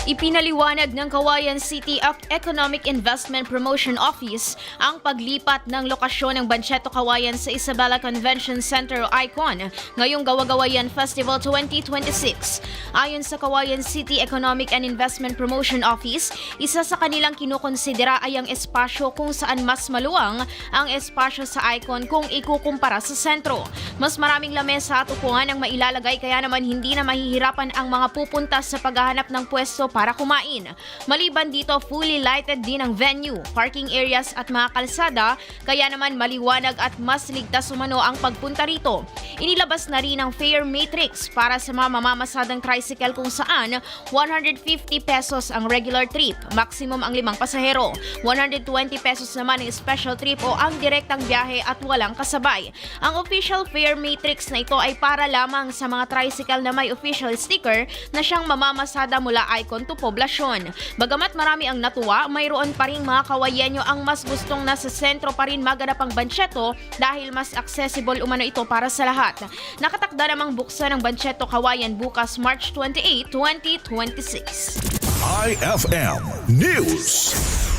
Ipinaliwanag ng Cauayan City Economic Investment Promotion Office ang paglipat ng lokasyon ng Banchetto Cauayan sa Isabela Convention Center o ICON ngayong Gawa-Gawayan Festival 2026. Ayon sa Cauayan City Economic and Investment Promotion Office, isa sa kanilang kinukonsidera ay ang espasyo kung saan mas maluwang ang espasyo sa ICON kung ikukumpara sa sentro. Mas maraming lamesa at upuan ang mailalagay kaya naman hindi na mahihirapan ang mga pupunta sa paghahanap ng pwesto para kumain. Maliban dito, fully lighted din ang venue, parking areas at mga kalsada, kaya naman maliwanag at mas ligtas umano ang pagpunta rito. Inilabas na rin ang fare matrix para sa mga mamamasadang tricycle kung saan 150 pesos ang regular trip, maximum ang 5 pasahero, 120 pesos naman ang special trip o ang direktang biyahe at walang kasabay. Ang official fare matrix na ito ay para lamang sa mga tricycle na may official sticker na siyang mamamasada mula ICON to poblasyon. Bagamat marami ang natuwa, mayroon pa rin mga Kawayenyo ang mas gustong nasa sentro pa rin maganap ang Banchetto dahil mas accessible umano ito para sa lahat. Nakatakda namang buksan ang Banchetto Cauayan bukas March 28, 2026. IFM News.